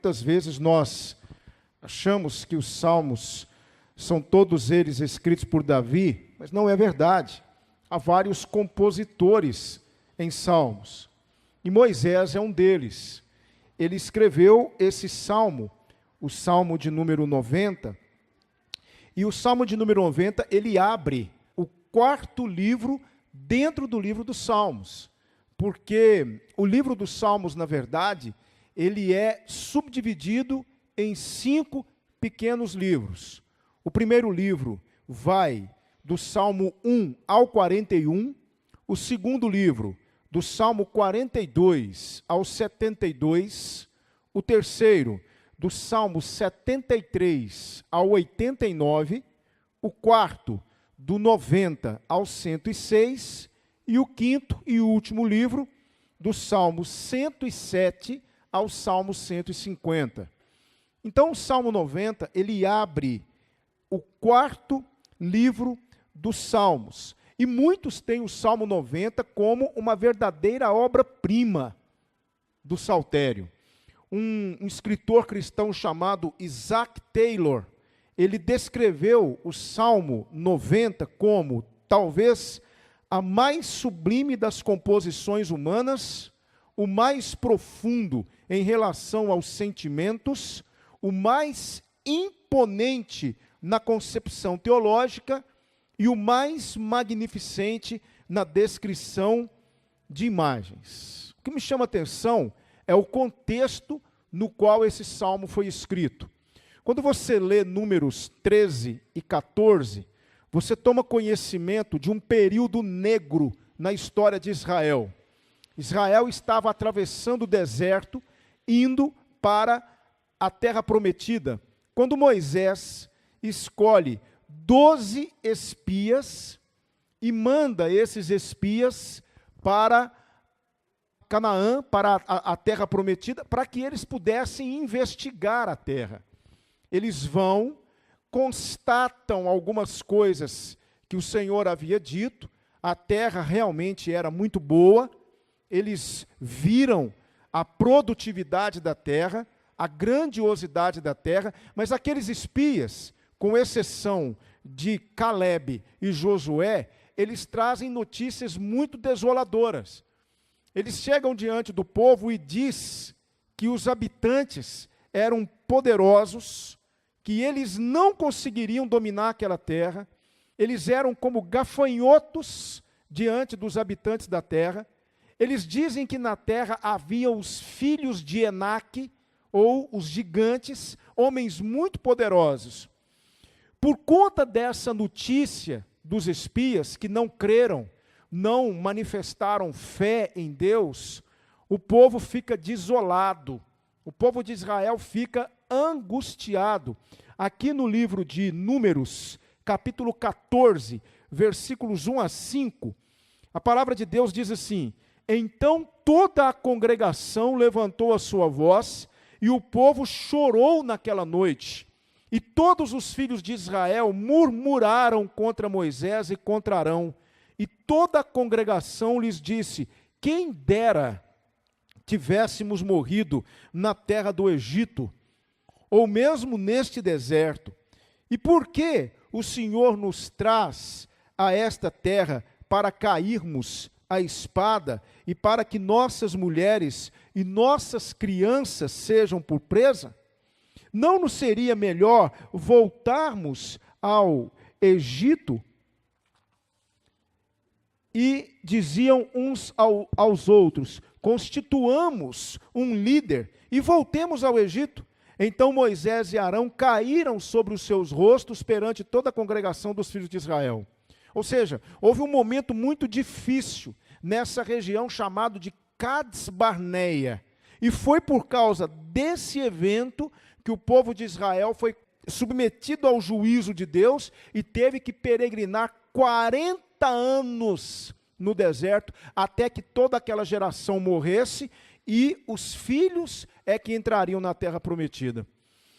Muitas vezes nós achamos que os salmos são todos eles escritos por Davi, mas não é verdade. Há vários compositores em salmos, e Moisés é um deles. Ele escreveu esse salmo, o salmo de número 90, e o salmo de número 90, ele abre o quarto livro dentro do livro dos Salmos, porque o livro dos Salmos, na verdade, ele é subdividido em 5 pequenos livros. O primeiro livro vai do Salmo 1 ao 41, o segundo livro do Salmo 42 ao 72, o terceiro do Salmo 73 ao 89, o quarto do 90 ao 106, e o quinto e último livro do Salmo 107 ao Salmo 150. Então, o Salmo 90, ele abre o quarto livro dos Salmos. E muitos têm o Salmo 90 como uma verdadeira obra-prima do saltério. Um escritor cristão chamado Isaac Taylor, ele descreveu o Salmo 90 como, talvez, a mais sublime das composições humanas, o mais profundo em relação aos sentimentos, o mais imponente na concepção teológica e o mais magnificente na descrição de imagens. O que me chama a atenção é o contexto no qual esse salmo foi escrito. Quando você lê Números 13 e 14, você toma conhecimento de um período negro na história de Israel. Israel estava atravessando o deserto, indo para a terra prometida, quando Moisés escolhe 12 espias e manda esses espias para Canaã, para a terra prometida, para que eles pudessem investigar a terra. Eles vão, constatam algumas coisas que o Senhor havia dito, a terra realmente era muito boa, eles viram a produtividade da terra, a grandiosidade da terra, mas aqueles espias, com exceção de Caleb e Josué, eles trazem notícias muito desoladoras. Eles chegam diante do povo e diz que os habitantes eram poderosos, que eles não conseguiriam dominar aquela terra, eles eram como gafanhotos diante dos habitantes da terra. Eles dizem que na terra havia os filhos de Enaque, ou os gigantes, homens muito poderosos. Por conta dessa notícia dos espias que não creram, não manifestaram fé em Deus, o povo fica desolado, o povo de Israel fica angustiado. Aqui no livro de Números, capítulo 14, versículos 1 a 5, a palavra de Deus diz assim: então toda a congregação levantou a sua voz, e o povo chorou naquela noite. E todos os filhos de Israel murmuraram contra Moisés e contra Arão. E toda a congregação lhes disse: quem dera tivéssemos morrido na terra do Egito, ou mesmo neste deserto. E por que o Senhor nos traz a esta terra para cairmos a espada e para que nossas mulheres e nossas crianças sejam por presa? Não nos seria melhor voltarmos ao Egito? E diziam uns aos outros: constituamos um líder e voltemos ao Egito. Então Moisés e Arão caíram sobre os seus rostos perante toda a congregação dos filhos de Israel. Ou seja, houve um momento muito difícil nessa região chamado de Cades Barneia. E foi por causa desse evento que o povo de Israel foi submetido ao juízo de Deus e teve que peregrinar 40 anos no deserto, até que toda aquela geração morresse e os filhos é que entrariam na terra prometida.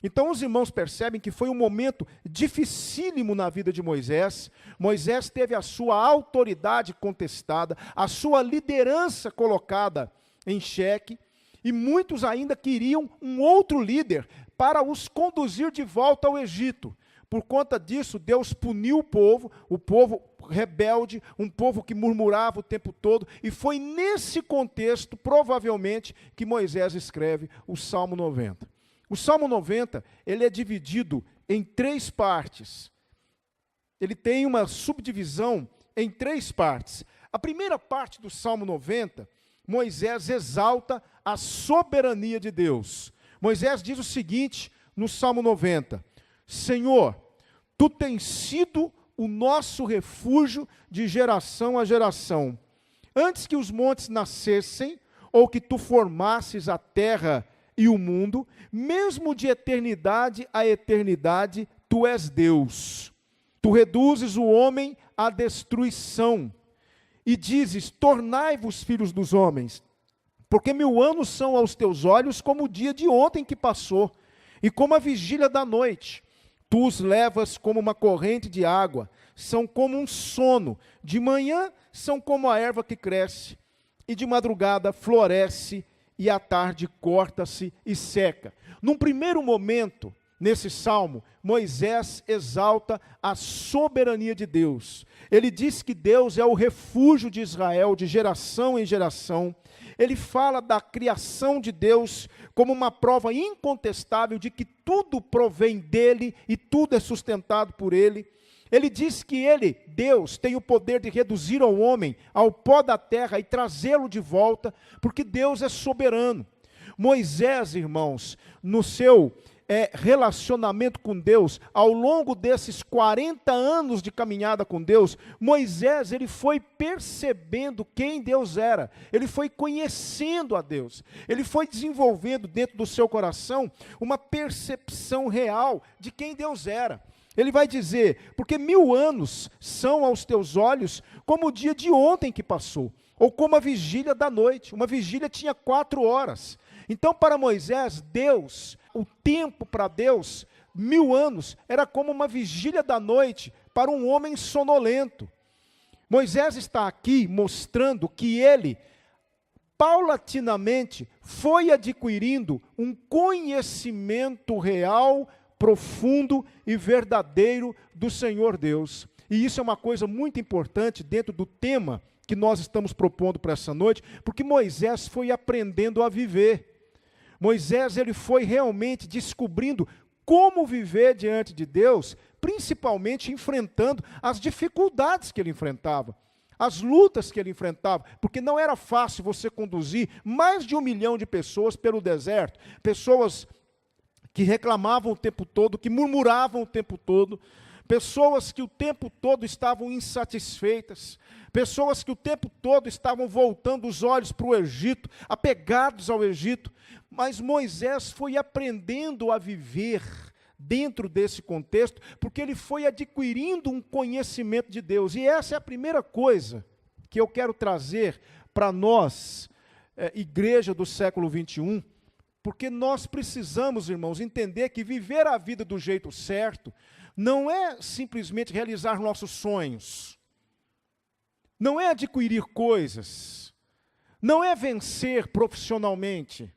Então os irmãos percebem que foi um momento dificílimo na vida de Moisés. Moisés teve a sua autoridade contestada, a sua liderança colocada em xeque, E muitos ainda queriam um outro líder para os conduzir de volta ao Egito. Por conta disso, Deus puniu o povo rebelde, um povo que murmurava o tempo todo, e foi nesse contexto, provavelmente, que Moisés escreve o Salmo 90. O Salmo 90, ele é dividido em 3 partes. Ele tem uma subdivisão em 3 partes. A primeira parte do Salmo 90, Moisés exalta a soberania de Deus. Moisés diz o seguinte no Salmo 90: Senhor, Tu tens sido o nosso refúgio de geração a geração. Antes que os montes nascessem, ou que Tu formasses a terra e o mundo, mesmo de eternidade a eternidade, Tu és Deus. Tu reduzes o homem à destruição, e dizes, tornai-vos filhos dos homens, porque 1000 anos são aos teus olhos como o dia de ontem que passou, e como a vigília da noite. Tu os levas como uma corrente de água, são como um sono, de manhã são como a erva que cresce, e de madrugada floresce, e à tarde corta-se e seca. Num primeiro momento, nesse salmo, Moisés exalta a soberania de Deus. Ele diz que Deus é o refúgio de Israel de geração em geração. Ele fala da criação de Deus como uma prova incontestável de que tudo provém dele e tudo é sustentado por ele. Ele diz que ele, Deus, tem o poder de reduzir ao homem ao pó da terra e trazê-lo de volta, porque Deus é soberano. Moisés, irmãos, no seu relacionamento com Deus, ao longo desses 40 anos de caminhada com Deus, Moisés, ele foi percebendo quem Deus era, ele foi conhecendo a Deus, ele foi desenvolvendo dentro do seu coração uma percepção real de quem Deus era. Ele vai dizer, porque 1000 anos são aos teus olhos como o dia de ontem que passou, ou como a vigília da noite. Uma vigília tinha 4 horas. Então, para Moisés, Deus, o tempo para Deus, 1000 anos, era como uma vigília da noite para um homem sonolento. Moisés está aqui mostrando que ele, paulatinamente, foi adquirindo um conhecimento real, profundo e verdadeiro do Senhor Deus. E isso é uma coisa muito importante dentro do tema que nós estamos propondo para essa noite, porque Moisés foi aprendendo a viver. Moisés, ele foi realmente descobrindo como viver diante de Deus, principalmente enfrentando as dificuldades que ele enfrentava, as lutas que ele enfrentava, porque não era fácil você conduzir mais de 1 milhão de pessoas pelo deserto, pessoas que reclamavam o tempo todo, que murmuravam o tempo todo, pessoas que o tempo todo estavam insatisfeitas, pessoas que o tempo todo estavam voltando os olhos para o Egito, apegados ao Egito. Mas Moisés foi aprendendo a viver dentro desse contexto, porque ele foi adquirindo um conhecimento de Deus. E essa é a primeira coisa que eu quero trazer para nós, igreja do século 21, porque nós precisamos, irmãos, entender que viver a vida do jeito certo não é simplesmente realizar nossos sonhos, não é adquirir coisas, não é vencer profissionalmente.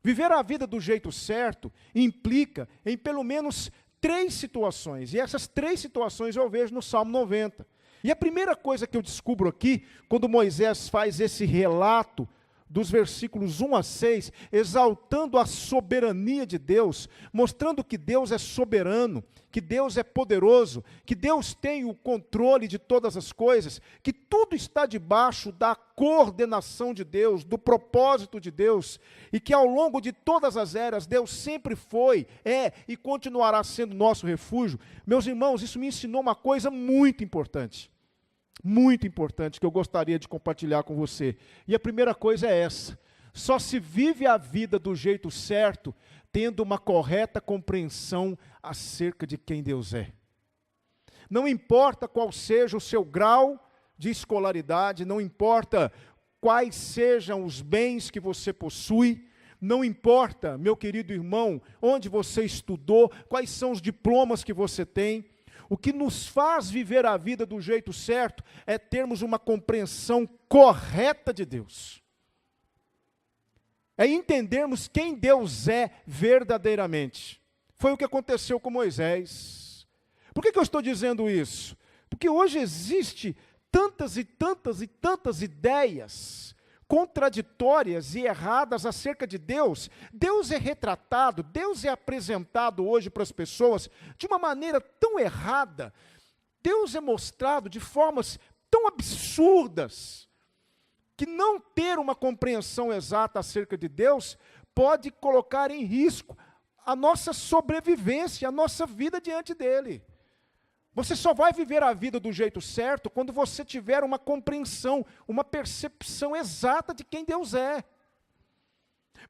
Viver a vida do jeito certo implica em pelo menos 3 situações, e essas 3 situações eu vejo no Salmo 90. E a primeira coisa que eu descubro aqui, quando Moisés faz esse relato dos versículos 1 a 6, exaltando a soberania de Deus, mostrando que Deus é soberano, que Deus é poderoso, que Deus tem o controle de todas as coisas, que tudo está debaixo da coordenação de Deus, do propósito de Deus, e que ao longo de todas as eras, Deus sempre foi, é e continuará sendo nosso refúgio. Meus irmãos, isso me ensinou uma coisa muito importante, que eu gostaria de compartilhar com você. E a primeira coisa é essa: só se vive a vida do jeito certo, tendo uma correta compreensão acerca de quem Deus é. Não importa qual seja o seu grau de escolaridade, não importa quais sejam os bens que você possui, não importa, meu querido irmão, onde você estudou, quais são os diplomas que você tem. O que nos faz viver a vida do jeito certo é termos uma compreensão correta de Deus. é entendermos quem Deus é verdadeiramente. Foi o que aconteceu com Moisés. Por que eu estou dizendo isso? Porque hoje existe tantas e tantas e tantas ideias contraditórias e erradas acerca de Deus. Deus é retratado, Deus é apresentado hoje para as pessoas de uma maneira tão errada. Deus é mostrado de formas tão absurdas, que não ter uma compreensão exata acerca de Deus pode colocar em risco a nossa sobrevivência, a nossa vida diante dele. Você só vai viver a vida do jeito certo quando você tiver uma compreensão, uma percepção exata de quem Deus é.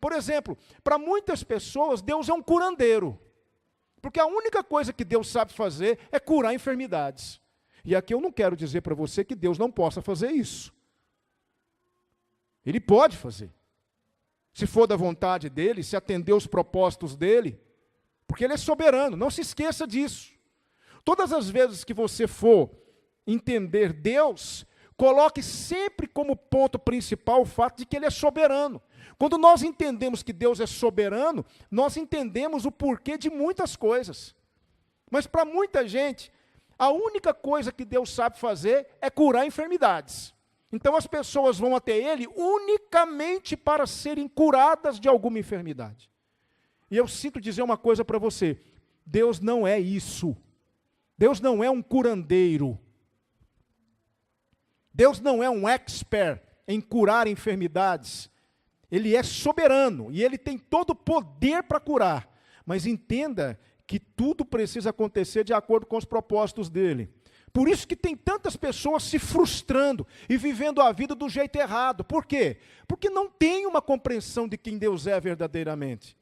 Por exemplo, para muitas pessoas, Deus é um curandeiro. Porque a única coisa que Deus sabe fazer é curar enfermidades. E aqui eu não quero dizer para você que Deus não possa fazer isso. Ele pode fazer. Se for da vontade dele, se atender os propósitos dele, porque ele é soberano, não se esqueça disso. Todas as vezes que você for entender Deus, coloque sempre como ponto principal o fato de que ele é soberano. Quando nós entendemos que Deus é soberano, nós entendemos o porquê de muitas coisas. Mas para muita gente, a única coisa que Deus sabe fazer é curar enfermidades. Então as pessoas vão até ele unicamente para serem curadas de alguma enfermidade. E eu sinto dizer uma coisa para você: Deus não é isso. Deus não é um curandeiro. Deus não é um expert em curar enfermidades. Ele é soberano e ele tem todo o poder para curar. Mas entenda que tudo precisa acontecer de acordo com os propósitos dele. Por isso que tem tantas pessoas se frustrando e vivendo a vida do jeito errado. Por quê? Porque não tem uma compreensão de quem Deus é verdadeiramente.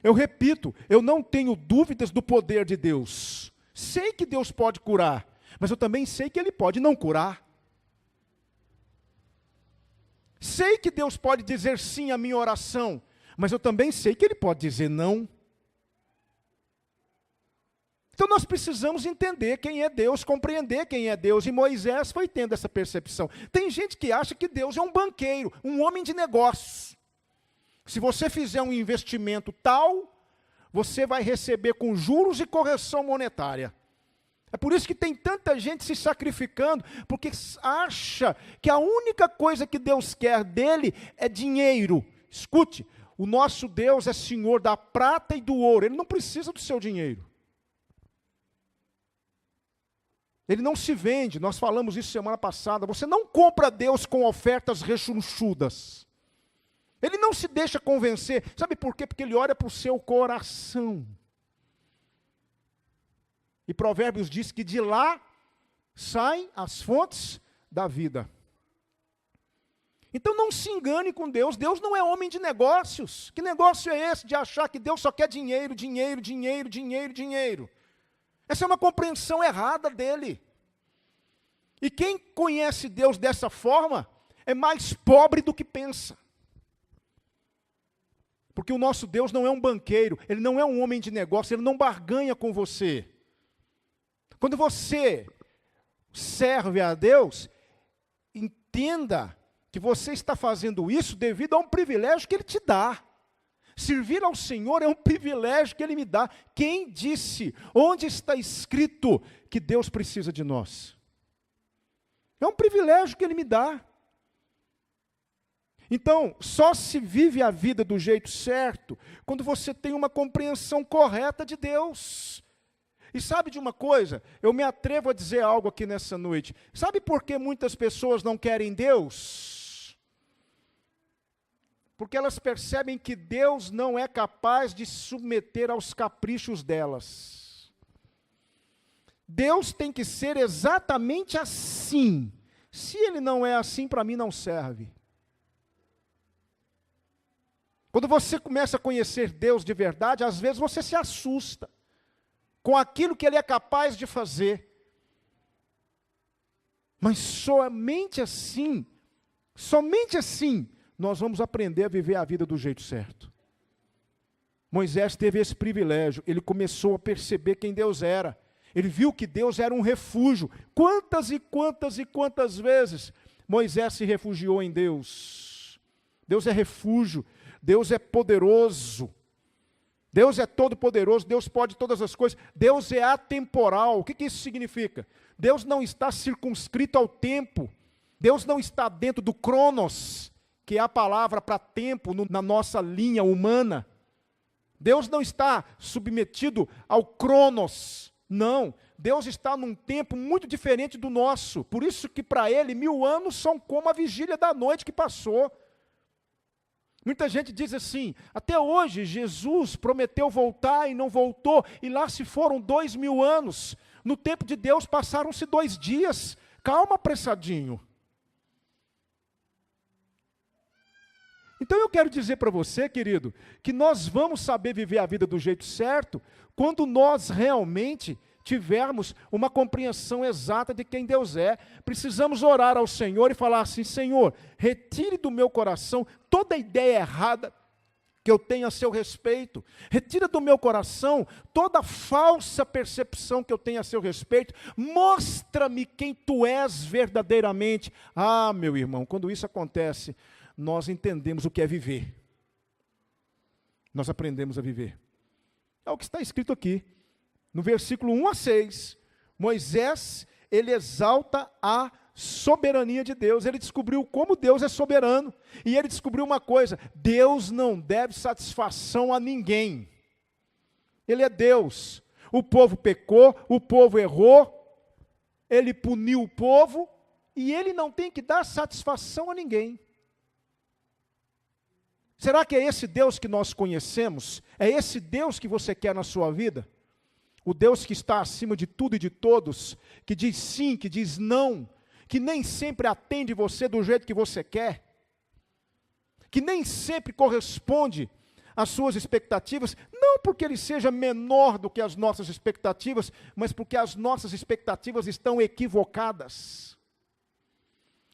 Eu repito, eu não tenho dúvidas do poder de Deus. Sei que Deus pode curar, mas eu também sei que ele pode não curar. Sei que Deus pode dizer sim à minha oração, mas eu também sei que ele pode dizer não. Então nós precisamos entender quem é Deus, compreender quem é Deus, e Moisés foi tendo essa percepção. Tem gente que acha que Deus é um banqueiro, um homem de negócios. Se você fizer um investimento tal, você vai receber com juros e correção monetária. É por isso que tem tanta gente se sacrificando, porque acha que a única coisa que Deus quer dele é dinheiro. Escute, o nosso Deus é Senhor da prata e do ouro, ele não precisa do seu dinheiro. Ele não se vende, nós falamos isso semana passada, você não compra Deus com ofertas rechonchudas. Ele não se deixa convencer, sabe por quê? Porque ele olha para o seu coração. E Provérbios diz que de lá saem as fontes da vida. Então não se engane com Deus, Deus não é homem de negócios. Que negócio é esse de achar que Deus só quer dinheiro, dinheiro, dinheiro, dinheiro, dinheiro? Essa é uma compreensão errada dele. E quem conhece Deus dessa forma é mais pobre do que pensa. Porque o nosso Deus não é um banqueiro, ele não é um homem de negócio, ele não barganha com você. Quando você serve a Deus, entenda que você está fazendo isso devido a um privilégio que ele te dá. Servir ao Senhor é um privilégio que ele me dá. Quem disse? Onde está escrito que Deus precisa de nós? É um privilégio que ele me dá. Então, só se vive a vida do jeito certo quando você tem uma compreensão correta de Deus. E sabe de uma coisa? Eu me atrevo a dizer algo aqui nessa noite. Sabe por que muitas pessoas não querem Deus? Porque elas percebem que Deus não é capaz de se submeter aos caprichos delas. Deus tem que ser exatamente assim. Se ele não é assim, para mim não serve. Quando você começa a conhecer Deus de verdade, às vezes você se assusta com aquilo que ele é capaz de fazer. Mas somente assim, nós vamos aprender a viver a vida do jeito certo. Moisés teve esse privilégio, ele começou a perceber quem Deus era. Ele viu que Deus era um refúgio. Quantas e quantas e quantas vezes Moisés se refugiou em Deus? Deus é refúgio. Deus é poderoso. Deus é todo-poderoso, Deus pode todas as coisas. Deus é atemporal. O que isso significa? Deus não está circunscrito ao tempo. Deus não está dentro do cronos, que é a palavra para tempo na nossa linha humana. Deus não está submetido ao cronos. Não. Deus está num tempo muito diferente do nosso. Por isso que para Ele 1000 anos são como a vigília da noite que passou. Muita gente diz assim, até hoje Jesus prometeu voltar e não voltou, e lá se foram 2000 anos. No tempo de Deus passaram-se 2 dias. Calma, apressadinho. Então eu quero dizer para você, querido, que nós vamos saber viver a vida do jeito certo quando nós realmente tivermos uma compreensão exata de quem Deus é. Precisamos orar ao Senhor e falar assim, Senhor, retire do meu coração toda ideia errada que eu tenho a seu respeito. Retira do meu coração toda falsa percepção que eu tenho a seu respeito. Mostra-me quem tu és verdadeiramente. Ah, meu irmão, quando isso acontece, nós entendemos o que é viver. Nós aprendemos a viver. É o que está escrito aqui. No versículo 1 a 6, Moisés, ele exalta a soberania de Deus. Ele descobriu como Deus é soberano. E ele descobriu uma coisa, Deus não deve satisfação a ninguém. Ele é Deus. O povo pecou, o povo errou, ele puniu o povo, e ele não tem que dar satisfação a ninguém. Será que é esse Deus que nós conhecemos? É esse Deus que você quer na sua vida? O Deus que está acima de tudo e de todos, que diz sim, que diz não, que nem sempre atende você do jeito que você quer, que nem sempre corresponde às suas expectativas, não porque ele seja menor do que as nossas expectativas, mas porque as nossas expectativas estão equivocadas.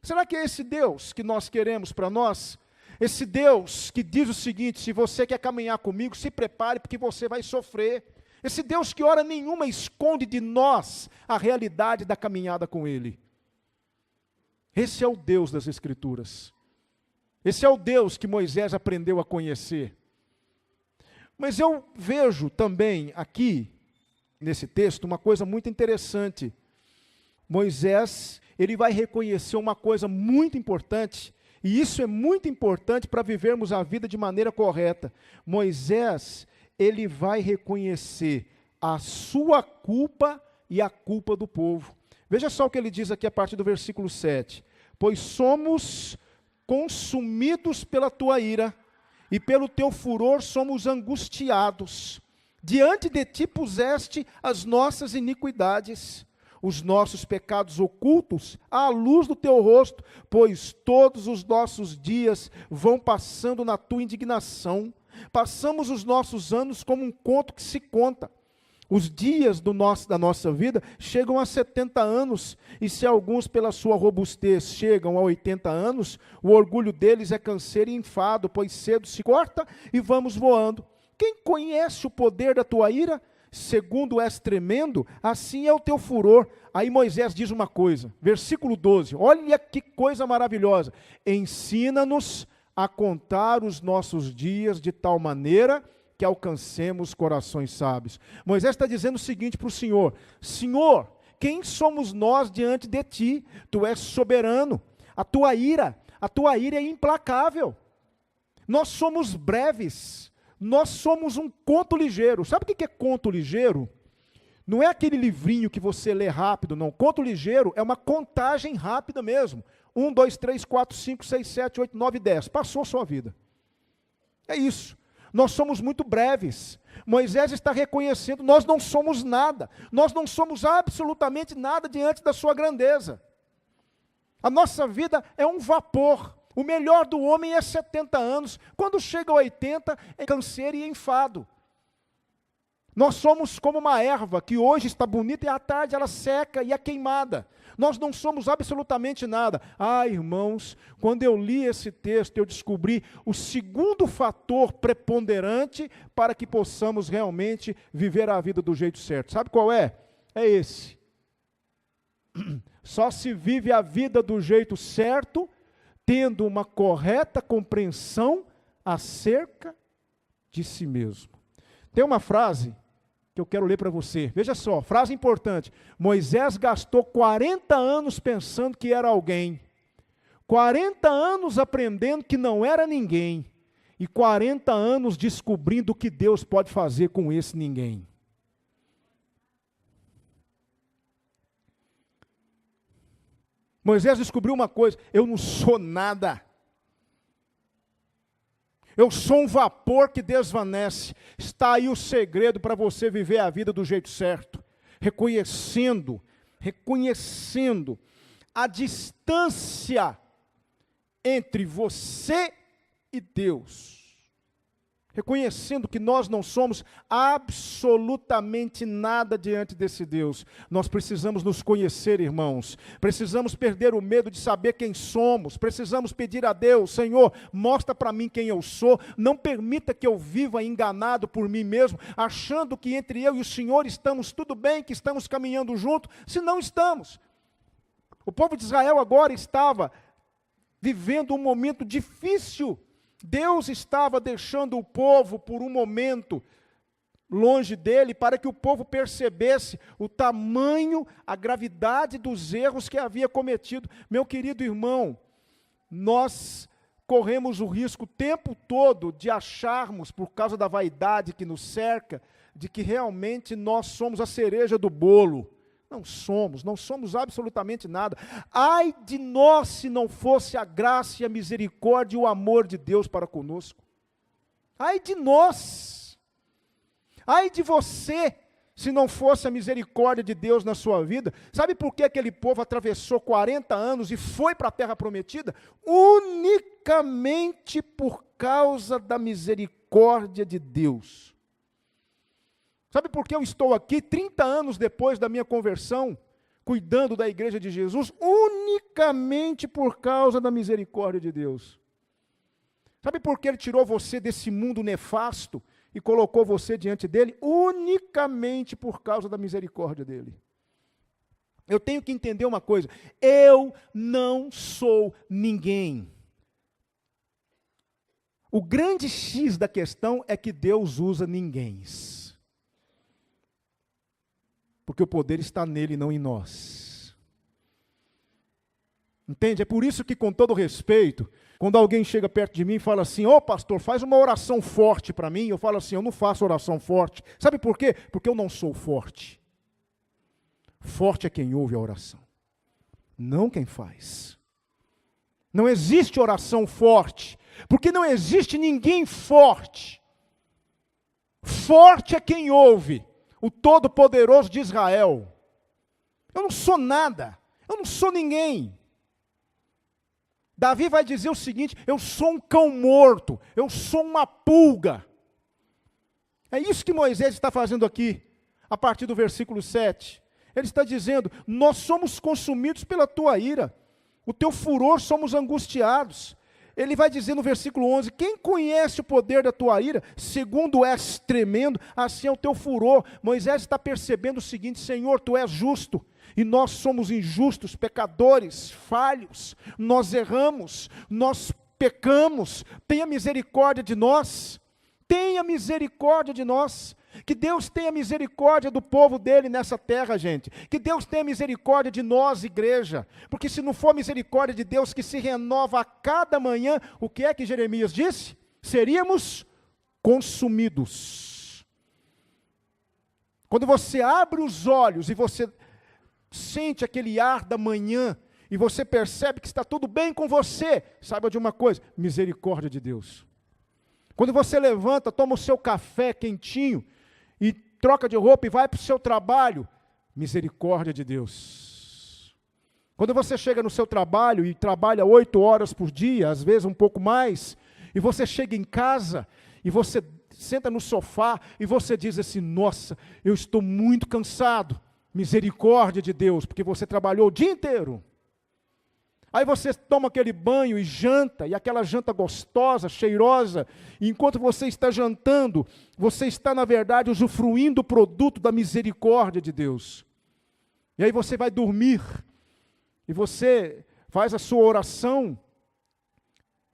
Será que é esse Deus que nós queremos para nós? Esse Deus que diz o seguinte, se você quer caminhar comigo, se prepare porque você vai sofrer. Esse Deus que hora nenhuma esconde de nós a realidade da caminhada com Ele. Esse é o Deus das Escrituras. Esse é o Deus que Moisés aprendeu a conhecer. Mas eu vejo também aqui, nesse texto, uma coisa muito interessante. Moisés, ele vai reconhecer uma coisa muito importante, e isso é muito importante para vivermos a vida de maneira correta. Moisés, ele vai reconhecer a sua culpa e a culpa do povo. Veja só o que ele diz aqui a partir do versículo 7. Pois somos consumidos pela tua ira, e pelo teu furor somos angustiados. Diante de ti puseste as nossas iniquidades, os nossos pecados ocultos à luz do teu rosto, pois todos os nossos dias vão passando na tua indignação. Passamos os nossos anos como um conto que se conta. Os dias da nossa vida chegam a 70 anos, e se alguns pela sua robustez chegam a 80 anos, o orgulho deles é canseiro e enfado, pois cedo se corta e vamos voando. Quem conhece o poder da tua ira? Segundo és tremendo, assim é o teu furor. Aí Moisés diz uma coisa, versículo 12, olha que coisa maravilhosa. Ensina-nos a contar os nossos dias de tal maneira que alcancemos corações sábios. Moisés está dizendo o seguinte para o Senhor, Senhor, quem somos nós diante de ti? Tu és soberano, a tua ira é implacável. Nós somos breves, nós somos um conto ligeiro. Sabe o que é conto ligeiro? Não é aquele livrinho que você lê rápido, não. Conto ligeiro é uma contagem rápida mesmo. 1, 2, 3, 4, 5, 6, 7, 8, 9, 10. Passou a sua vida. É isso. Nós somos muito breves. Moisés está reconhecendo, nós não somos nada. Nós não somos absolutamente nada diante da sua grandeza. A nossa vida é um vapor. O melhor do homem é 70 anos. Quando chega a 80, é canseiro e enfado. Nós somos como uma erva que hoje está bonita e à tarde ela seca e é queimada. Nós não somos absolutamente nada. Ah, irmãos, quando eu li esse texto, eu descobri o segundo fator preponderante para que possamos realmente viver a vida do jeito certo. Sabe qual é? É esse. Só se vive a vida do jeito certo, tendo uma correta compreensão acerca de si mesmo. Tem uma frase que eu quero ler para você. Veja só, frase importante. Moisés gastou 40 anos pensando que era alguém. 40 anos aprendendo que não era ninguém. E 40 anos descobrindo o que Deus pode fazer com esse ninguém. Moisés descobriu uma coisa: eu não sou nada. Eu sou um vapor que desvanece. Está aí o segredo para você viver a vida do jeito certo. Reconhecendo a distância entre você e Deus. Reconhecendo que nós não somos absolutamente nada diante desse Deus. Nós precisamos nos conhecer, irmãos. Precisamos perder o medo de saber quem somos. Precisamos pedir a Deus: Senhor, mostra para mim quem eu sou. Não permita que eu viva enganado por mim mesmo, achando que entre eu e o Senhor estamos tudo bem, que estamos caminhando junto, se não estamos. O povo de Israel agora estava vivendo um momento difícil. Deus estava deixando o povo por um momento longe dele, para que o povo percebesse o tamanho, a gravidade dos erros que havia cometido. Meu querido irmão, nós corremos o risco o tempo todo de acharmos, por causa da vaidade que nos cerca, de que realmente nós somos a cereja do bolo. Não somos absolutamente nada. Ai de nós se não fosse a graça e a misericórdia e o amor de Deus para conosco. Ai de nós. Ai de você se não fosse a misericórdia de Deus na sua vida. Sabe por que aquele povo atravessou 40 anos e foi para a terra prometida? Unicamente por causa da misericórdia de Deus. Sabe por que eu estou aqui 30 anos depois da minha conversão, cuidando da igreja de Jesus? Unicamente por causa da misericórdia de Deus. Sabe por que Ele tirou você desse mundo nefasto e colocou você diante dEle? Unicamente por causa da misericórdia dEle. Eu tenho que entender uma coisa: eu não sou ninguém. O grande X da questão é que Deus usa ninguéms. Porque o poder está nele e não em nós. Entende? É por isso que, com todo respeito, quando alguém chega perto de mim e fala assim: ô pastor, faz uma oração forte para mim, eu falo assim: eu não faço oração forte. Sabe por quê? Porque eu não sou forte. Forte é quem ouve a oração, não quem faz. Não existe oração forte, porque não existe ninguém forte. Forte é quem ouve. O Todo-Poderoso de Israel. Eu não sou nada, eu não sou ninguém. Davi vai dizer o seguinte: eu sou um cão morto, eu sou uma pulga. É isso que Moisés está fazendo aqui, a partir do versículo 7. Ele está dizendo: nós somos consumidos pela tua ira, o teu furor somos angustiados. Ele vai dizer no versículo 11: quem conhece o poder da tua ira, segundo és tremendo, assim é o teu furor. Moisés está percebendo o seguinte: Senhor, tu és justo, e nós somos injustos, pecadores, falhos, nós erramos, nós pecamos, tenha misericórdia de nós, tenha misericórdia de nós. Que Deus tenha misericórdia do povo dele nessa terra, gente. Que Deus tenha misericórdia de nós, igreja. Porque se não for misericórdia de Deus, que se renova a cada manhã, o que é que Jeremias disse? Seríamos consumidos. Quando você abre os olhos e você sente aquele ar da manhã, e você percebe que está tudo bem com você, saiba de uma coisa: misericórdia de Deus. Quando você levanta, toma o seu café quentinho, e troca de roupa e vai para o seu trabalho, misericórdia de Deus. Quando você chega no seu trabalho e trabalha 8 horas por dia, às vezes um pouco mais, e você chega em casa, e você senta no sofá, e você diz assim: nossa, eu estou muito cansado, misericórdia de Deus, porque você trabalhou o dia inteiro. Aí você toma aquele banho e janta, e aquela janta gostosa, cheirosa, e enquanto você está jantando, você está, na verdade, usufruindo o produto da misericórdia de Deus. E aí você vai dormir, e você faz a sua oração,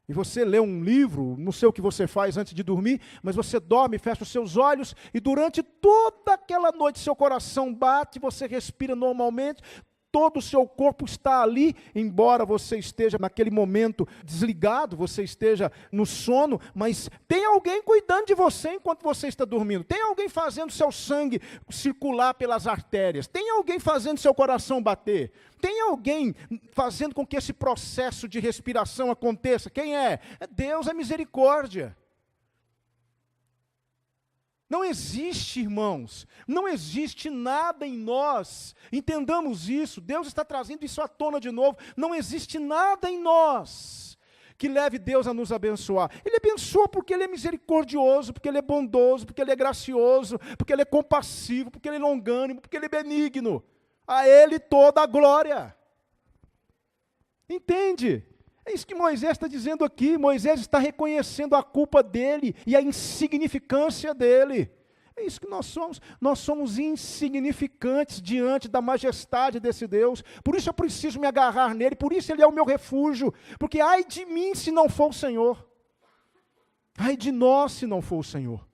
E você lê um livro, não sei o que você faz antes de dormir, mas você dorme, fecha os seus olhos, e durante toda aquela noite seu coração bate, você respira normalmente, todo o seu corpo está ali, embora você esteja naquele momento desligado, você esteja no sono, mas tem alguém cuidando de você enquanto você está dormindo, tem alguém fazendo seu sangue circular pelas artérias, tem alguém fazendo seu coração bater, tem alguém fazendo com que esse processo de respiração aconteça. Quem é? É Deus, é misericórdia. Não existe, irmãos, não existe nada em nós, entendamos isso, Deus está trazendo isso à tona de novo, não existe nada em nós que leve Deus a nos abençoar. Ele abençoa porque Ele é misericordioso, porque Ele é bondoso, porque Ele é gracioso, porque Ele é compassivo, porque Ele é longânimo, porque Ele é benigno. A Ele toda a glória. Entende? É isso que Moisés está dizendo aqui. Moisés está reconhecendo a culpa dele e a insignificância dele. É isso que nós somos. Nós somos insignificantes diante da majestade desse Deus. Por isso eu preciso me agarrar nele, por isso Ele é o meu refúgio. Porque ai de mim se não for o Senhor. Ai de nós se não for o Senhor.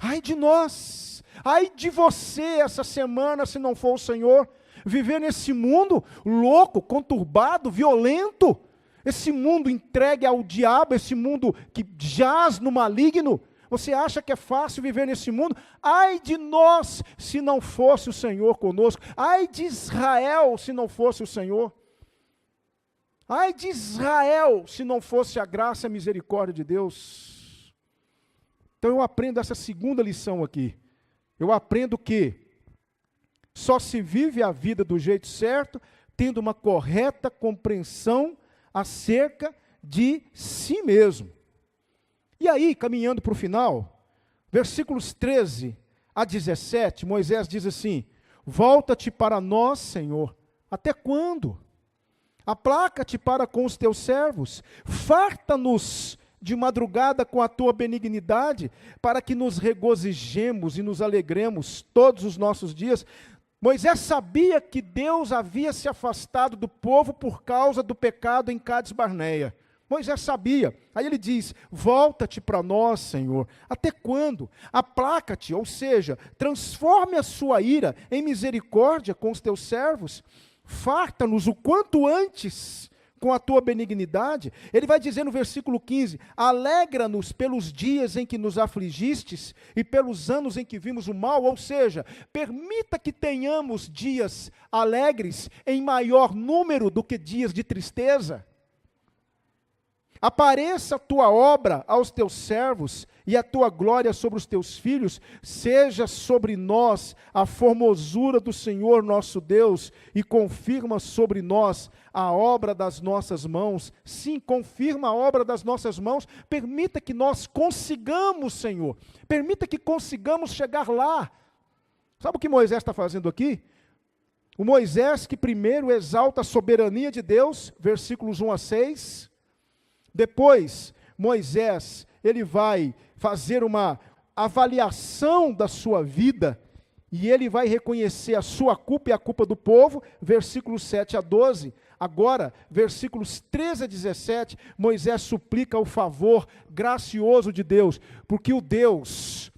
Ai de nós. Ai de você essa semana se não for o Senhor. Viver nesse mundo louco, conturbado, violento. Esse mundo entregue ao diabo, esse mundo que jaz no maligno, você acha que é fácil viver nesse mundo? Ai de nós, se não fosse o Senhor conosco. Ai de Israel, se não fosse o Senhor. Ai de Israel, se não fosse a graça e a misericórdia de Deus. Então eu aprendo essa segunda lição aqui. Eu aprendo que só se vive a vida do jeito certo, tendo uma correta compreensão acerca de si mesmo. E aí, caminhando para o final, versículos 13 a 17, Moisés diz assim: volta-te para nós, Senhor, até quando? Aplaca-te para com os teus servos, farta-nos de madrugada com a tua benignidade, para que nos regozijemos e nos alegremos todos os nossos dias. Moisés sabia que Deus havia se afastado do povo por causa do pecado em Cádiz Barneia. Moisés sabia. Aí ele diz: volta-te para nós, Senhor. Até quando? Aplaca-te, ou seja, transforme a sua ira em misericórdia com os teus servos. Farta-nos o quanto antes com a tua benignidade. Ele vai dizer no versículo 15: alegra-nos pelos dias em que nos afligistes e pelos anos em que vimos o mal, ou seja, permita que tenhamos dias alegres em maior número do que dias de tristeza. Apareça a tua obra aos teus servos e a tua glória sobre os teus filhos, seja sobre nós a formosura do Senhor nosso Deus e confirma sobre nós a obra das nossas mãos. Sim, confirma a obra das nossas mãos, permita que nós consigamos, Senhor, permita que consigamos chegar lá. Sabe o que Moisés está fazendo aqui? O Moisés que primeiro exalta a soberania de Deus, versículos 1 a 6, depois, Moisés, ele vai fazer uma avaliação da sua vida, e ele vai reconhecer a sua culpa e a culpa do povo, versículos 7 a 12. Agora, versículos 13 a 17, Moisés suplica o favor gracioso de Deus, porque o Deus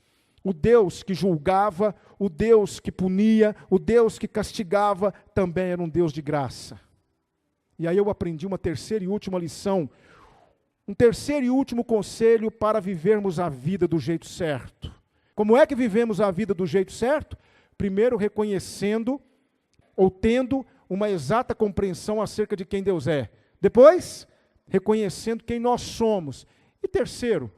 que julgava, o Deus que punia, o Deus que castigava, também era um Deus de graça. E aí eu aprendi uma terceira e última lição, um terceiro e último conselho para vivermos a vida do jeito certo. Como é que vivemos a vida do jeito certo? Primeiro, reconhecendo ou tendo uma exata compreensão acerca de quem Deus é. Depois, reconhecendo quem nós somos. E terceiro,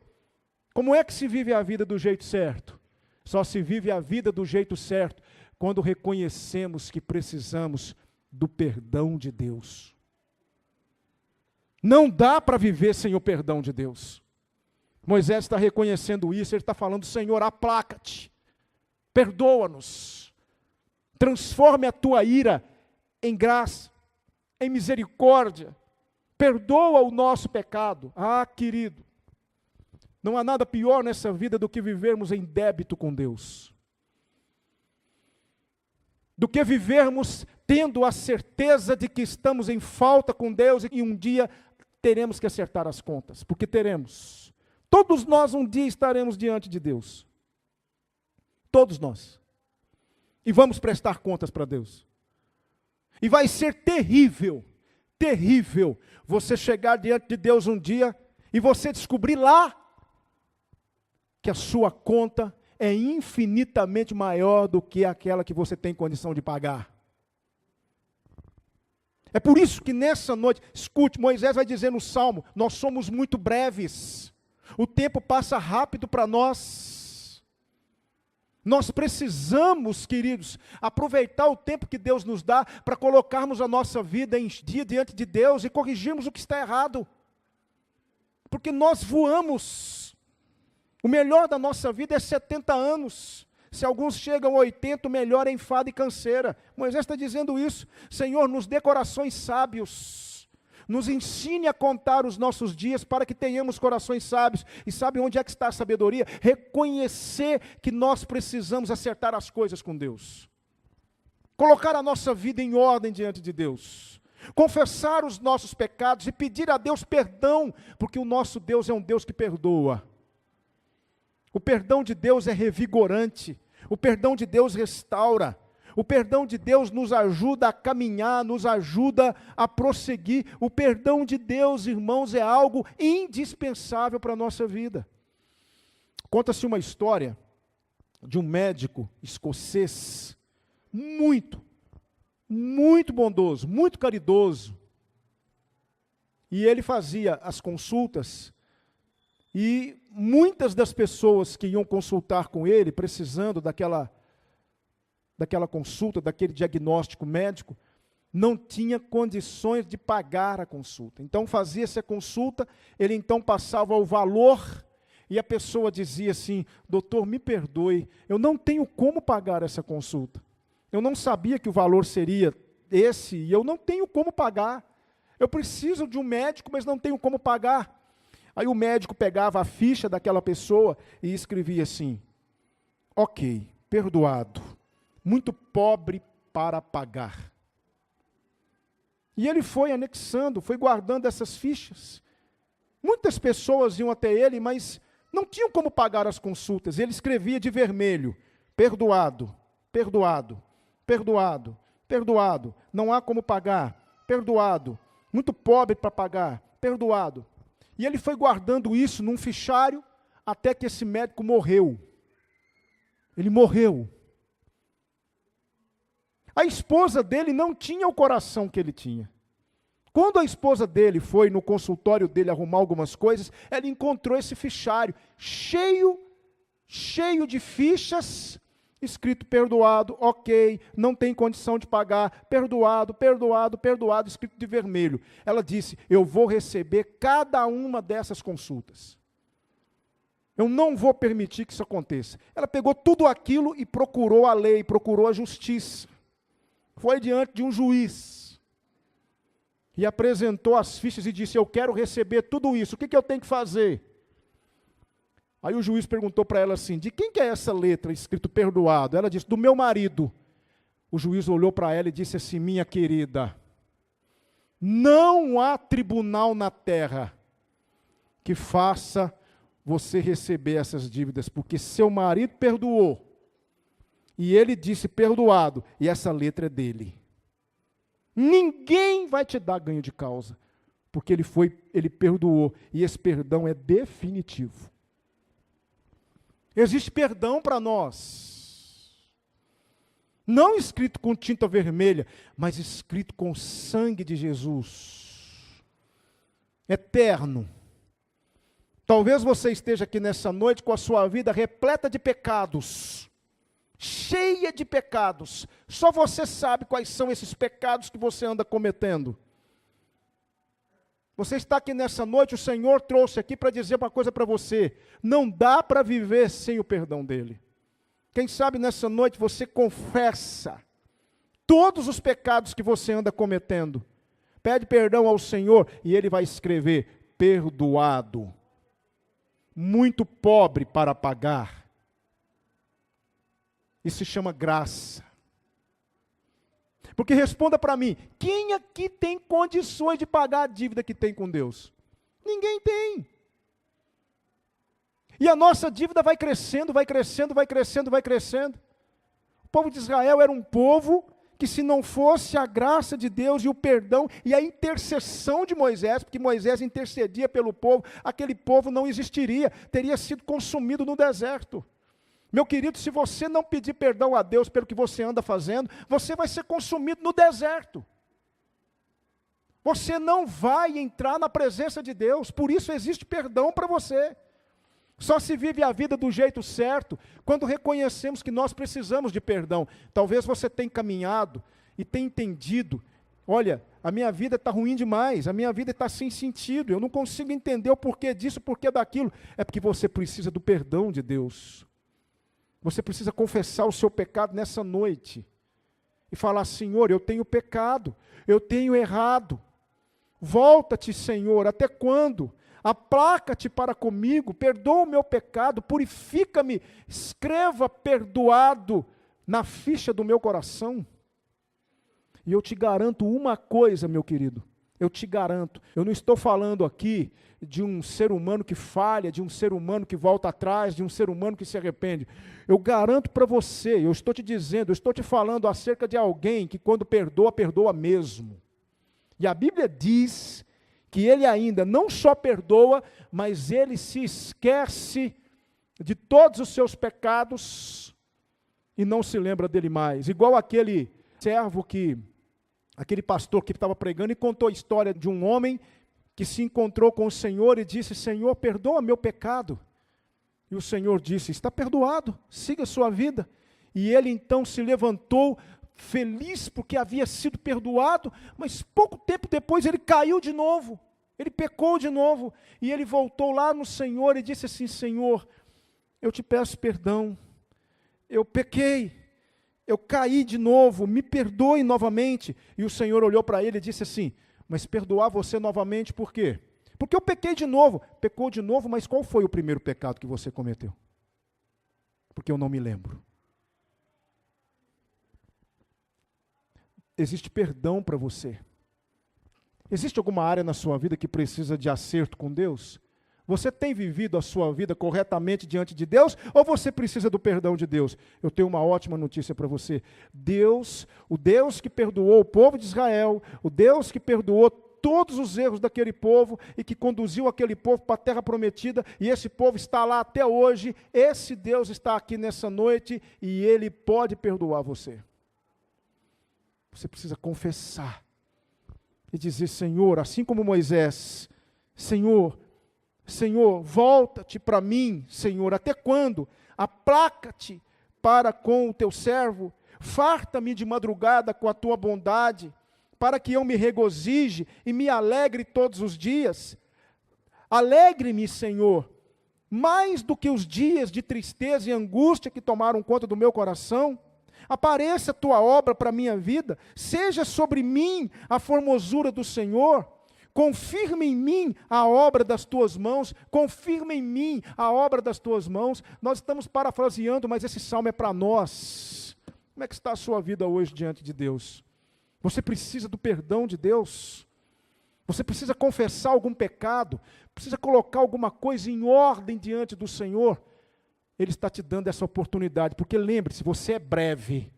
como é que se vive a vida do jeito certo? Só se vive a vida do jeito certo quando reconhecemos que precisamos do perdão de Deus. Não dá para viver sem o perdão de Deus. Moisés está reconhecendo isso, ele está falando: Senhor, aplaca-te, perdoa-nos, transforme a tua ira em graça, em misericórdia, perdoa o nosso pecado. Ah, querido, não há nada pior nessa vida do que vivermos em débito com Deus, do que vivermos tendo a certeza de que estamos em falta com Deus e um dia teremos que acertar as contas, porque teremos. Todos nós um dia estaremos diante de Deus. Todos nós. E vamos prestar contas para Deus. E vai ser terrível, terrível, você chegar diante de Deus um dia e você descobrir lá que a sua conta é infinitamente maior do que aquela que você tem condição de pagar. É por isso que nessa noite, escute, Moisés vai dizer no Salmo, nós somos muito breves, o tempo passa rápido para nós. Nós precisamos, queridos, aproveitar o tempo que Deus nos dá para colocarmos a nossa vida em dia diante de Deus e corrigirmos o que está errado. Porque nós voamos. O melhor da nossa vida é 70 anos. Se alguns chegam a 80, o melhor é enfado e canseira. Moisés está dizendo isso. Senhor, nos dê corações sábios. Nos ensine a contar os nossos dias para que tenhamos corações sábios. E sabe onde é que está a sabedoria? Reconhecer que nós precisamos acertar as coisas com Deus. Colocar a nossa vida em ordem diante de Deus. Confessar os nossos pecados e pedir a Deus perdão, porque o nosso Deus é um Deus que perdoa. O perdão de Deus é revigorante. O perdão de Deus restaura. O perdão de Deus nos ajuda a caminhar, nos ajuda a prosseguir. O perdão de Deus, irmãos, é algo indispensável para a nossa vida. Conta-se uma história de um médico escocês, muito bondoso, muito caridoso. E ele fazia as consultas, e muitas das pessoas que iam consultar com ele, precisando daquela consulta, daquele diagnóstico médico, não tinha condições de pagar a consulta. Então fazia-se a consulta, ele então passava o valor, e a pessoa dizia assim, doutor, me perdoe, eu não tenho como pagar essa consulta. Eu não sabia que o valor seria esse, e eu não tenho como pagar. Eu preciso de um médico, mas não tenho como pagar. Aí o médico pegava a ficha daquela pessoa e escrevia assim, ok, perdoado, muito pobre para pagar. E ele foi anexando, foi guardando essas fichas. Muitas pessoas iam até ele, mas não tinham como pagar as consultas. Ele escrevia de vermelho, perdoado, perdoado, perdoado, perdoado, não há como pagar, perdoado, muito pobre para pagar, perdoado. E ele foi guardando isso num fichário até que esse médico morreu. Ele morreu. A esposa dele não tinha o coração que ele tinha. Quando a esposa dele foi no consultório dele arrumar algumas coisas, ela encontrou esse fichário cheio de fichas, escrito perdoado, ok, não tem condição de pagar, perdoado, perdoado, perdoado, escrito de vermelho. Ela disse, eu vou receber cada uma dessas consultas. Eu não vou permitir que isso aconteça. Ela pegou tudo aquilo e procurou a lei, procurou a justiça. Foi diante de um juiz. E apresentou as fichas e disse, eu quero receber tudo isso, o que eu tenho que fazer? Aí o juiz perguntou para ela assim, de quem que é essa letra escrito perdoado? Ela disse, do meu marido. O juiz olhou para ela e disse assim, minha querida, não há tribunal na terra que faça você receber essas dívidas, porque seu marido perdoou, e ele disse perdoado, e essa letra é dele. Ninguém vai te dar ganho de causa, porque ele perdoou, e esse perdão é definitivo. Existe perdão para nós, não escrito com tinta vermelha, mas escrito com o sangue de Jesus, eterno. Talvez você esteja aqui nessa noite com a sua vida repleta de pecados, cheia de pecados, só você sabe quais são esses pecados que você anda cometendo. Você está aqui nessa noite, o Senhor trouxe aqui para dizer uma coisa para você, não dá para viver sem o perdão dEle. Quem sabe nessa noite você confessa todos os pecados que você anda cometendo, pede perdão ao Senhor e Ele vai escrever, perdoado, muito pobre para pagar. Isso se chama graça. Porque responda para mim, quem aqui tem condições de pagar a dívida que tem com Deus? Ninguém tem. E a nossa dívida vai crescendo, vai crescendo, vai crescendo, vai crescendo. O povo de Israel era um povo que, se não fosse a graça de Deus e o perdão e a intercessão de Moisés, porque Moisés intercedia pelo povo, aquele povo não existiria, teria sido consumido no deserto. Meu querido, se você não pedir perdão a Deus pelo que você anda fazendo, você vai ser consumido no deserto. Você não vai entrar na presença de Deus, por isso existe perdão para você. Só se vive a vida do jeito certo quando reconhecemos que nós precisamos de perdão. Talvez você tenha caminhado e tenha entendido, olha, a minha vida está ruim demais, a minha vida está sem sentido, eu não consigo entender o porquê disso, o porquê daquilo. É porque você precisa do perdão de Deus. Você precisa confessar o seu pecado nessa noite e falar: Senhor, eu tenho pecado, eu tenho errado. Volta-te, Senhor, até quando? Aplaca-te para comigo, perdoa o meu pecado, purifica-me, escreva perdoado na ficha do meu coração. E eu te garanto uma coisa, meu querido, eu te garanto, eu não estou falando aqui de um ser humano que falha, de um ser humano que volta atrás, de um ser humano que se arrepende. Eu garanto para você, eu estou te dizendo, eu estou te falando acerca de alguém que, quando perdoa, perdoa mesmo. E a Bíblia diz que ele ainda não só perdoa, mas ele se esquece de todos os seus pecados e não se lembra dele mais. Igual aquele servo aquele pastor que estava pregando e contou a história de um homem que se encontrou com o Senhor e disse: Senhor, perdoa meu pecado. E o Senhor disse: está perdoado, siga a sua vida. E ele então se levantou, feliz porque havia sido perdoado, mas pouco tempo depois ele caiu de novo, ele pecou de novo, e ele voltou lá no Senhor e disse assim: Senhor, eu te peço perdão, eu pequei, eu caí de novo, me perdoe novamente. E o Senhor olhou para ele e disse assim: mas perdoar você novamente por quê? Porque eu pequei de novo. Pecou de novo, mas qual foi o primeiro pecado que você cometeu? Porque eu não me lembro. Existe perdão para você. Existe alguma área na sua vida que precisa de acerto com Deus? Você tem vivido a sua vida corretamente diante de Deus, ou você precisa do perdão de Deus? Eu tenho uma ótima notícia para você. Deus, o Deus que perdoou o povo de Israel, o Deus que perdoou todos os erros daquele povo e que conduziu aquele povo para a terra prometida, e esse povo está lá até hoje, esse Deus está aqui nessa noite e Ele pode perdoar você. Você precisa confessar e dizer: Senhor, assim como Moisés, Senhor, volta-te para mim, Senhor, até quando? Aplaca-te para com o teu servo, farta-me de madrugada com a tua bondade, para que eu me regozije e me alegre todos os dias. Alegre-me, Senhor, mais do que os dias de tristeza e angústia que tomaram conta do meu coração. Apareça a tua obra para a minha vida, seja sobre mim a formosura do Senhor. Confirma em mim a obra das tuas mãos, confirma em mim a obra das tuas mãos. Nós estamos parafraseando, mas esse salmo é para nós. Como é que está a sua vida hoje diante de Deus? Você precisa do perdão de Deus? Você precisa confessar algum pecado? Precisa colocar alguma coisa em ordem diante do Senhor? Ele está te dando essa oportunidade, porque lembre-se, você é breve.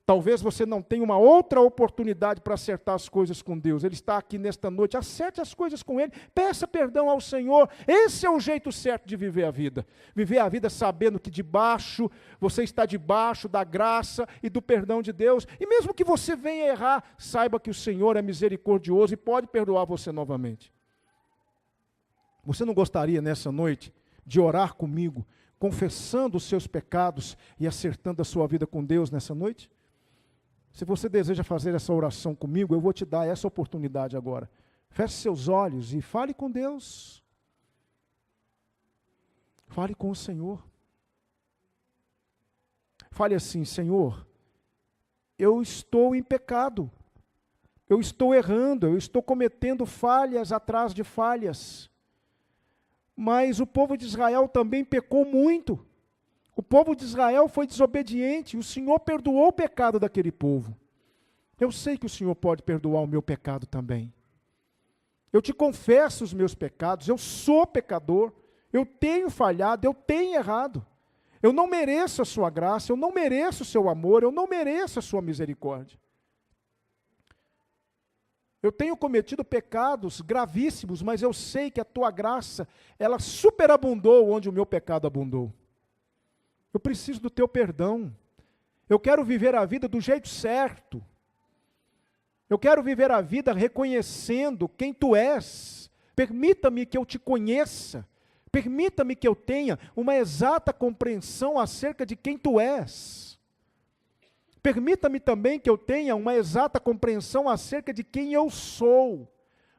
Talvez você não tenha uma outra oportunidade para acertar as coisas com Deus. Ele está aqui nesta noite, acerte as coisas com Ele, peça perdão ao Senhor. Esse é o jeito certo de viver a vida. Viver a vida sabendo que você está debaixo da graça e do perdão de Deus. E mesmo que você venha errar, saiba que o Senhor é misericordioso e pode perdoar você novamente. Você não gostaria nessa noite de orar comigo, confessando os seus pecados e acertando a sua vida com Deus nessa noite? Se você deseja fazer essa oração comigo, eu vou te dar essa oportunidade agora. Feche seus olhos e fale com Deus. Fale com o Senhor. Fale assim: Senhor, eu estou em pecado, eu estou errando, eu estou cometendo falhas atrás de falhas. Mas o povo de Israel também pecou muito. O povo de Israel foi desobediente. O Senhor perdoou o pecado daquele povo. Eu sei que o Senhor pode perdoar o meu pecado também. Eu te confesso os meus pecados, eu sou pecador, eu tenho falhado, eu tenho errado. Eu não mereço a sua graça, eu não mereço o seu amor, eu não mereço a sua misericórdia. Eu tenho cometido pecados gravíssimos, mas eu sei que a tua graça, ela superabundou onde o meu pecado abundou. Eu preciso do teu perdão. Eu quero viver a vida do jeito certo. Eu quero viver a vida reconhecendo quem tu és. Permita-me que eu te conheça. Permita-me que eu tenha uma exata compreensão acerca de quem tu és. Permita-me também que eu tenha uma exata compreensão acerca de quem eu sou.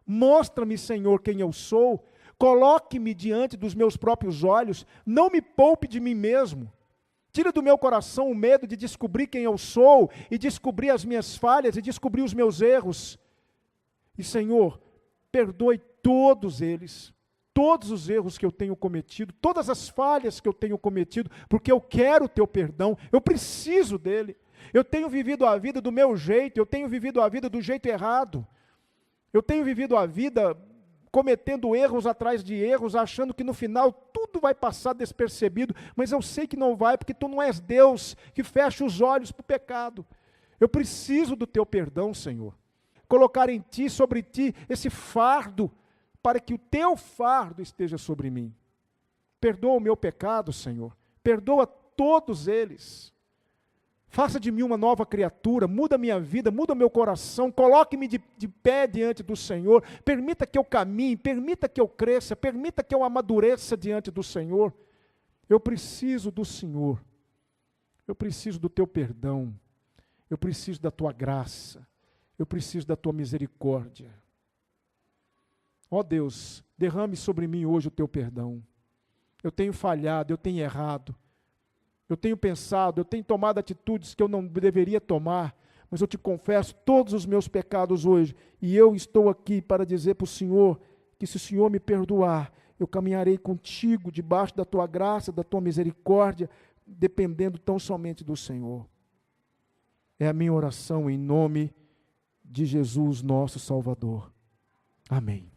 Mostra-me, Senhor, quem eu sou. Coloque-me diante dos meus próprios olhos. Não me poupe de mim mesmo. Tira do meu coração o medo de descobrir quem eu sou, e descobrir as minhas falhas, e descobrir os meus erros. E, Senhor, perdoe todos eles, todos os erros que eu tenho cometido, todas as falhas que eu tenho cometido, porque eu quero o teu perdão, eu preciso dele. Eu tenho vivido a vida do meu jeito, eu tenho vivido a vida do jeito errado. Eu tenho vivido a vida cometendo erros atrás de erros, achando que no final tudo vai passar despercebido, mas eu sei que não vai, porque tu não és Deus que fecha os olhos para o pecado. Eu preciso do teu perdão, Senhor. Colocar em ti, sobre ti, esse fardo, para que o teu fardo esteja sobre mim. Perdoa o meu pecado, Senhor. Perdoa todos eles. Faça de mim uma nova criatura, muda minha vida, muda meu coração, coloque-me de pé diante do Senhor, permita que eu caminhe, permita que eu cresça, permita que eu amadureça diante do Senhor. Eu preciso do Senhor, eu preciso do teu perdão, eu preciso da tua graça, eu preciso da tua misericórdia. Ó Deus, derrame sobre mim hoje o teu perdão. Eu tenho falhado, eu tenho errado. Eu tenho pensado, eu tenho tomado atitudes que eu não deveria tomar, mas eu te confesso todos os meus pecados hoje, e eu estou aqui para dizer para o Senhor, que se o Senhor me perdoar, eu caminharei contigo, debaixo da tua graça, da tua misericórdia, dependendo tão somente do Senhor. É a minha oração em nome de Jesus, nosso Salvador. Amém.